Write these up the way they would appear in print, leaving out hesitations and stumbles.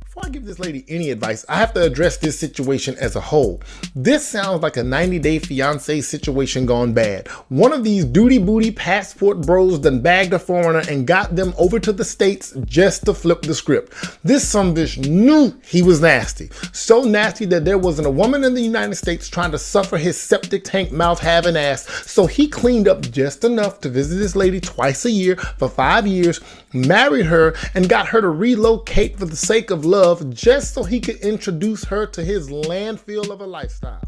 Before I give this lady any advice, I have to address this situation as a whole. This sounds like a 90-day fiancé situation gone bad. One of these duty booty passport bros done bagged a foreigner and got them over to the States just to flip the script. This sumbitch knew he was nasty. So nasty that there wasn't a woman in the United States trying to suffer his septic tank mouth having ass. So he cleaned up just enough to visit this lady twice a year for 5 years, married her, and got her to relocate for the sake of love just so he could introduce her to his landfill of a lifestyle.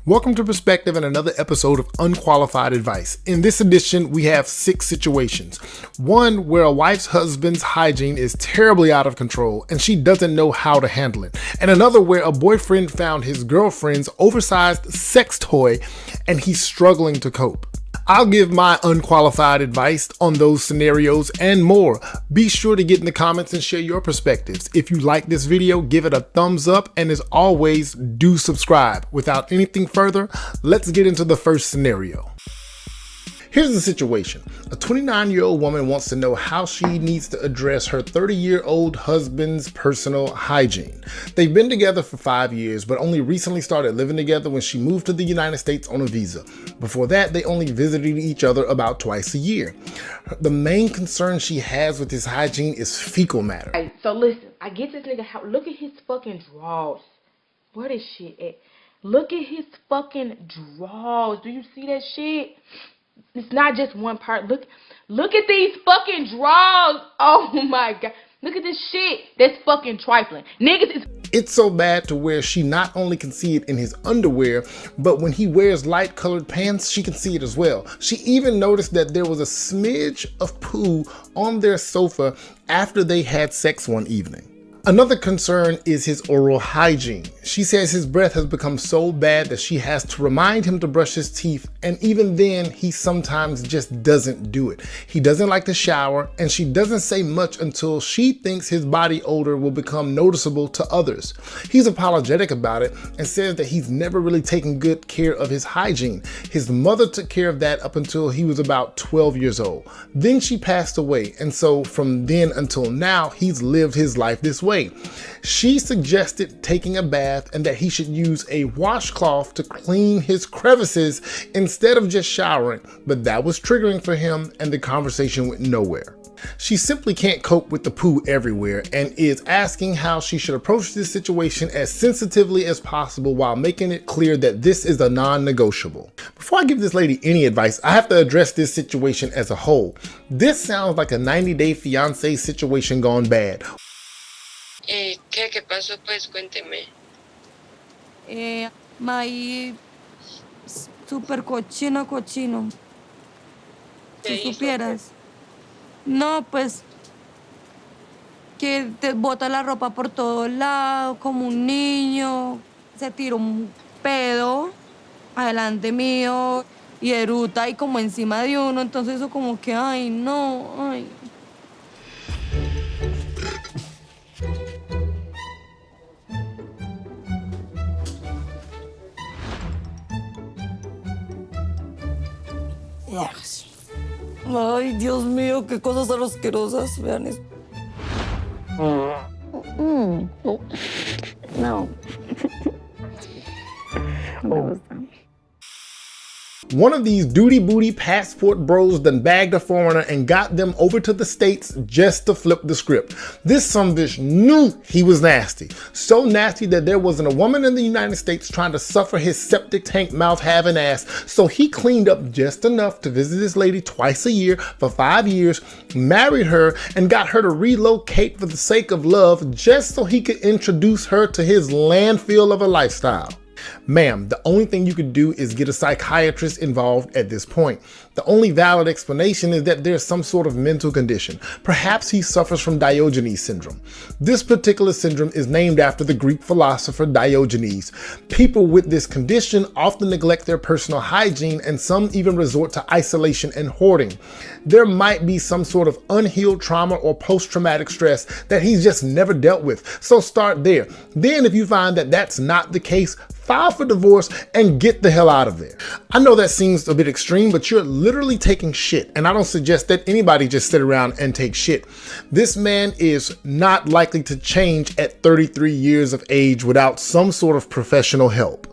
Welcome to Perspective and another episode of Unqualified Advice. In this edition, we have 6 situations. One where a wife's husband's hygiene is terribly out of control and she doesn't know how to handle it. And another where a boyfriend found his girlfriend's oversized sex toy and he's struggling to cope. I'll give my unqualified advice on those scenarios and more. Be sure to get in the comments and share your perspectives. If you like this video, give it a thumbs up, and as always, do subscribe. Without anything further, let's get into the first scenario. Here's the situation. A 29-year-old woman wants to know how she needs to address her 30-year-old husband's personal hygiene. They've been together for 5 years, but only recently started living together when she moved to the United States on a visa. Before that, they only visited each other about twice a year. The main concern she has with his hygiene is fecal matter. Hey, so listen, I get this nigga how, look at his fucking drawers. Where this shit at? Look at his fucking drawers. Do you see that shit? It's not just one part. Look at these fucking drawers. Oh my God. Look at this shit. That's fucking trifling. Niggas is... It's so bad to where she not only can see it in his underwear, but when he wears light colored pants, she can see it as well. She even noticed that there was a smidge of poo on their sofa after they had sex one evening. Another concern is his oral hygiene. She says his breath has become so bad that she has to remind him to brush his teeth, and even then, he sometimes just doesn't do it. He doesn't like to shower, and she doesn't say much until she thinks his body odor will become noticeable to others. He's apologetic about it and says that he's never really taken good care of his hygiene. His mother took care of that up until he was about 12 years old. Then she passed away, and so from then until now, he's lived his life this way. She suggested taking a bath and that he should use a washcloth to clean his crevices instead of just showering, but that was triggering for him and the conversation went nowhere. She simply can't cope with the poo everywhere and is asking how she should approach this situation as sensitively as possible while making it clear that this is a non-negotiable. Before I give this lady any advice, I have to address this situation as a whole. This sounds like a 90-day fiancé situation gone bad. ¿Qué pasó? Pues cuénteme. Maí super cochino. Si supieras. No, pues que te bota la ropa por todos lados, como un niño. Se tiró un pedo adelante mío y eruta ahí como encima de uno. Entonces eso como que, ay, no, ay. Ay, Dios mío, qué cosas tan asquerosas. Vean esto. No. No me gusta. One of these duty booty passport bros done bagged a foreigner and got them over to the States just to flip the script. This sumbitch knew he was nasty. So nasty that there wasn't a woman in the United States trying to suffer his septic tank mouth having ass. So he cleaned up just enough to visit this lady twice a year for 5 years, married her, and got her to relocate for the sake of love just so he could introduce her to his landfill of a lifestyle. Ma'am, the only thing you could do is get a psychiatrist involved at this point. The only valid explanation is that there's some sort of mental condition. Perhaps he suffers from Diogenes syndrome. This particular syndrome is named after the Greek philosopher Diogenes. People with this condition often neglect their personal hygiene, and some even resort to isolation and hoarding. There might be some sort of unhealed trauma or post-traumatic stress that he's just never dealt with. So start there. Then if you find that that's not the case, file for divorce, and get the hell out of there. I know that seems a bit extreme, but you're literally taking shit, and I don't suggest that anybody just sit around and take shit. This man is not likely to change at 33 years of age without some sort of professional help.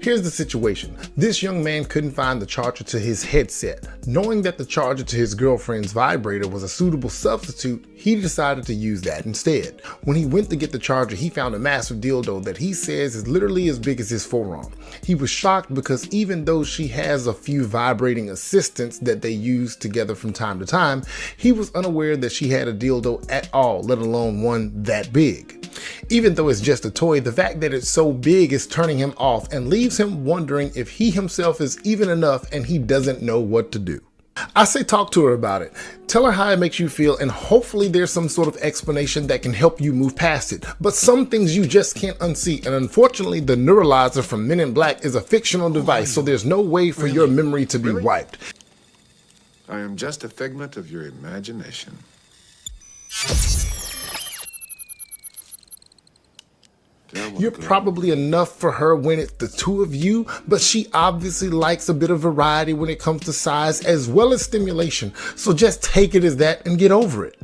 Here's the situation. This young man couldn't find the charger to his headset. Knowing that the charger to his girlfriend's vibrator was a suitable substitute, he decided to use that instead. When he went to get the charger, he found a massive dildo that he says is literally as big as his forearm. He was shocked because even though she has a few vibrating assistants that they use together from time to time, he was unaware that she had a dildo at all, let alone one that big. Even though it's just a toy, the fact that it's so big is turning him off and leaves him wondering if he himself is even enough and he doesn't know what to do. I say talk to her about it. Tell her how it makes you feel, and hopefully there's some sort of explanation that can help you move past it. But some things you just can't unsee, and unfortunately the neuralizer from Men in Black is a fictional device, so there's no way for your memory to be wiped. I am just a figment of your imagination. You're probably enough for her when it's the two of you, but she obviously likes a bit of variety when it comes to size as well as stimulation, so just take it as that and get over it.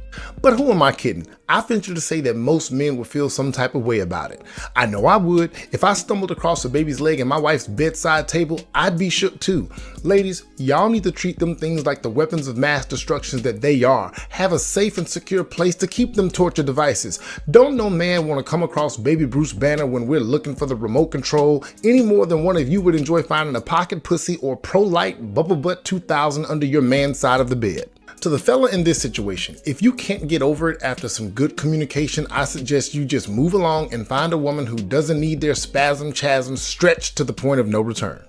But who am I kidding? I venture to say that most men would feel some type of way about it. I know I would. If I stumbled across a baby's leg at my wife's bedside table, I'd be shook too. Ladies, y'all need to treat them things like the weapons of mass destruction that they are. Have a safe and secure place to keep them torture devices. Don't no man want to come across baby Bruce Banner when we're looking for the remote control any more than one of you would enjoy finding a pocket pussy or pro-light bubble butt 2000 under your man's side of the bed. To the fella in this situation, if you can't get over it after some good communication, I suggest you just move along and find a woman who doesn't need their spasm chasm stretched to the point of no return.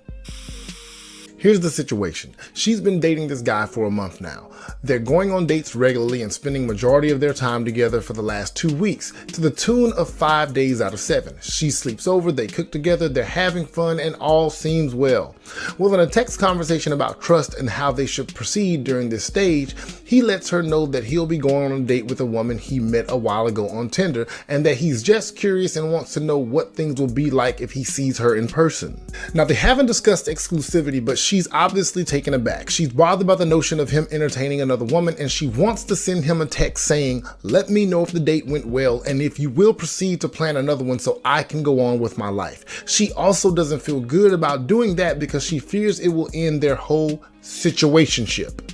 Here's the situation. She's been dating this guy for a month now. They're going on dates regularly and spending majority of their time together for the last 2 weeks, to the tune of 5 days out of 7. She sleeps over, they cook together, they're having fun, and all seems well. Well, in a text conversation about trust and how they should proceed during this stage, he lets her know that he'll be going on a date with a woman he met a while ago on Tinder, and that he's just curious and wants to know what things will be like if he sees her in person. Now, they haven't discussed exclusivity, but she's obviously taken aback. She's bothered by the notion of him entertaining another woman, and she wants to send him a text saying, "Let me know if the date went well and if you will proceed to plan another one so I can go on with my life." She also doesn't feel good about doing that because she fears it will end their whole situationship.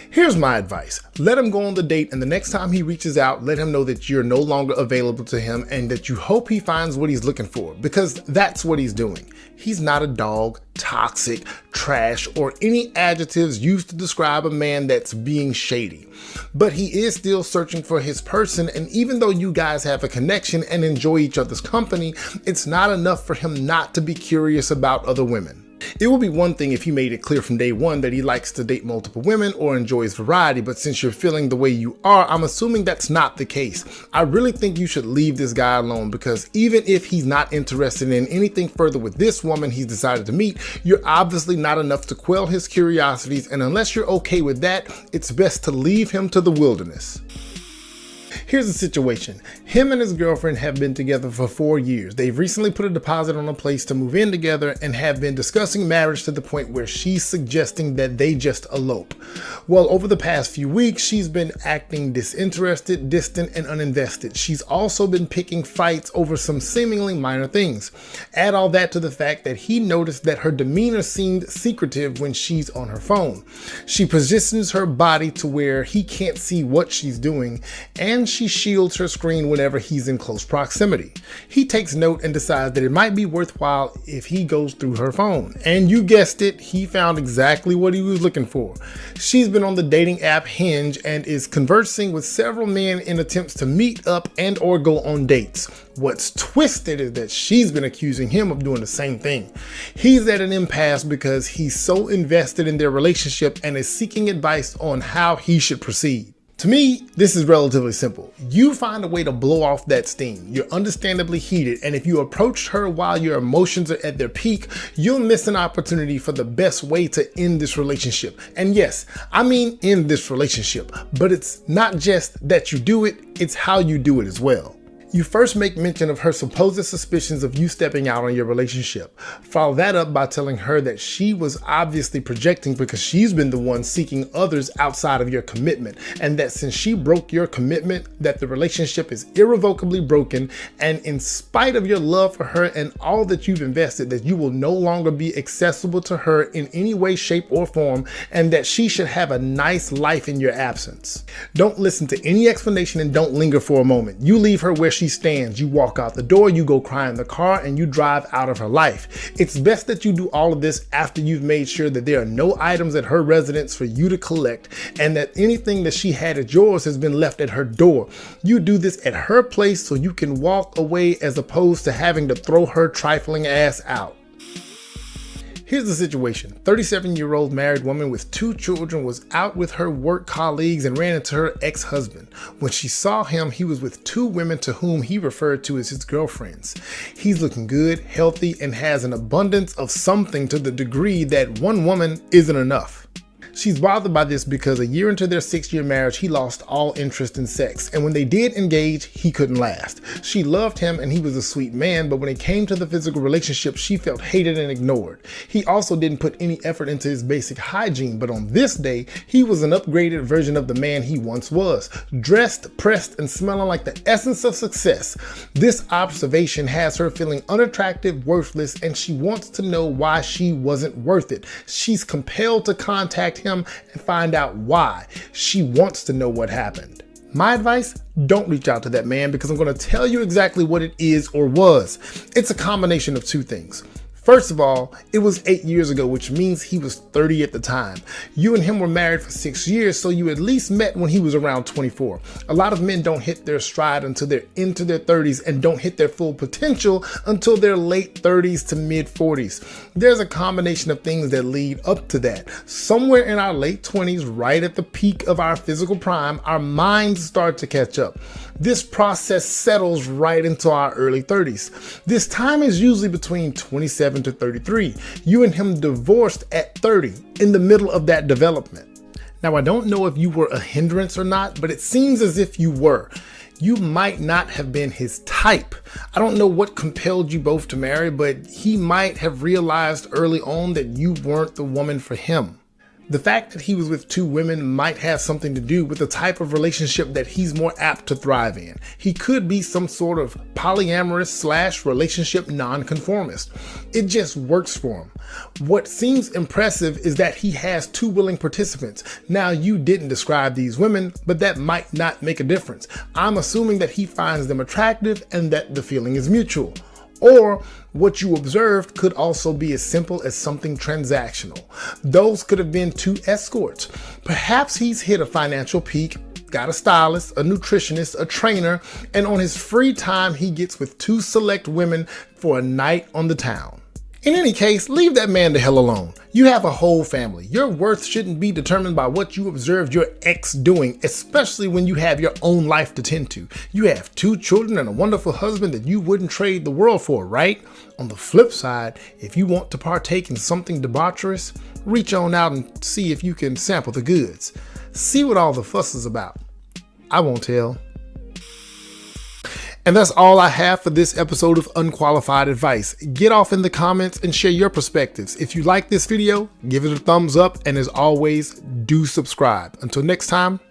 Here's my advice. Let him go on the date, and the next time he reaches out, let him know that you're no longer available to him and that you hope he finds what he's looking for, because that's what he's doing. He's not a dog, toxic, trash, or any adjectives used to describe a man that's being shady. But he is still searching for his person, and even though you guys have a connection and enjoy each other's company, it's not enough for him not to be curious about other women. It would be one thing if he made it clear from day one that he likes to date multiple women or enjoys variety, but since you're feeling the way you are, I'm assuming that's not the case. I really think you should leave this guy alone, because even if he's not interested in anything further with this woman he's decided to meet, you're obviously not enough to quell his curiosities, and unless you're okay with that, it's best to leave him to the wilderness. Here's the situation. Him and his girlfriend have been together for 4 years. They've recently put a deposit on a place to move in together and have been discussing marriage to the point where she's suggesting that they just elope. Well, over the past few weeks, she's been acting disinterested, distant, and uninvested. She's also been picking fights over some seemingly minor things. Add all that to the fact that he noticed that her demeanor seemed secretive when she's on her phone. She positions her body to where he can't see what she's doing, and she shields her screen whenever he's in close proximity. He takes note and decides that it might be worthwhile if he goes through her phone. And you guessed it, he found exactly what he was looking for. She's been on the dating app Hinge and is conversing with several men in attempts to meet up and or go on dates. What's twisted is that she's been accusing him of doing the same thing. He's at an impasse because he's so invested in their relationship and is seeking advice on how he should proceed. To me, this is relatively simple. You find a way to blow off that steam. You're understandably heated, and if you approach her while your emotions are at their peak, you'll miss an opportunity for the best way to end this relationship. And yes, I mean end this relationship, but it's not just that you do it, it's how you do it as well. You first make mention of her supposed suspicions of you stepping out on your relationship. Follow that up by telling her that she was obviously projecting because she's been the one seeking others outside of your commitment, and that since she broke your commitment, that the relationship is irrevocably broken, and in spite of your love for her and all that you've invested, that you will no longer be accessible to her in any way, shape, or form, and that she should have a nice life in your absence. Don't listen to any explanation and don't linger for a moment. You leave her where she stands. You walk out the door, you go cry in the car, and you drive out of her life. It's best that you do all of this after you've made sure that there are no items at her residence for you to collect, and that anything that she had at yours has been left at her door. You do this at her place so you can walk away as opposed to having to throw her trifling ass out. Here's the situation. 37-year-old married woman with 2 children was out with her work colleagues and ran into her ex-husband. When she saw him, he was with 2 women to whom he referred to as his girlfriends. He's looking good, healthy, and has an abundance of something to the degree that one woman isn't enough. She's bothered by this because a year into their 6-year marriage, he lost all interest in sex. And when they did engage, he couldn't last. She loved him and he was a sweet man, but when it came to the physical relationship, she felt hated and ignored. He also didn't put any effort into his basic hygiene, but on this day, he was an upgraded version of the man he once was. Dressed, pressed, and smelling like the essence of success. This observation has her feeling unattractive, worthless, and she wants to know why she wasn't worth it. She's compelled to contact him and find out why. She wants to know what happened. My advice, don't reach out to that man because I'm going to tell you exactly what it is or was. It's a combination of 2 things. First of all, it was 8 years ago, which means he was 30 at the time. You and him were married for 6 years, so you at least met when he was around 24. A lot of men don't hit their stride until they're into their 30s and don't hit their full potential until their late 30s to mid 40s. There's a combination of things that lead up to that. Somewhere in our late 20s, right at the peak of our physical prime, our minds start to catch up. This process settles right into our early 30s. This time is usually between 27 to 33. You and him divorced at 30, in the middle of that development. Now, I don't know if you were a hindrance or not, but it seems as if you were. You might not have been his type. I don't know what compelled you both to marry, but he might have realized early on that you weren't the woman for him. The fact that he was with 2 women might have something to do with the type of relationship that he's more apt to thrive in. He could be some sort of polyamorous / relationship nonconformist. It just works for him. What seems impressive is that he has 2 willing participants. Now, you didn't describe these women, but that might not make a difference. I'm assuming that he finds them attractive and that the feeling is mutual. Or what you observed could also be as simple as something transactional. Those could have been 2 escorts. Perhaps he's hit a financial peak, got a stylist, a nutritionist, a trainer, and on his free time, he gets with 2 select women for a night on the town. In any case, leave that man the hell alone. You have a whole family. Your worth shouldn't be determined by what you observed your ex doing, especially when you have your own life to tend to. You have 2 children and a wonderful husband that you wouldn't trade the world for, right? On the flip side, if you want to partake in something debaucherous, reach on out and see if you can sample the goods. See what all the fuss is about. I won't tell. And that's all I have for this episode of Unqualified Advice. Get off in the comments and share your perspectives. If you like this video, give it a thumbs up, and as always, do subscribe. Until next time,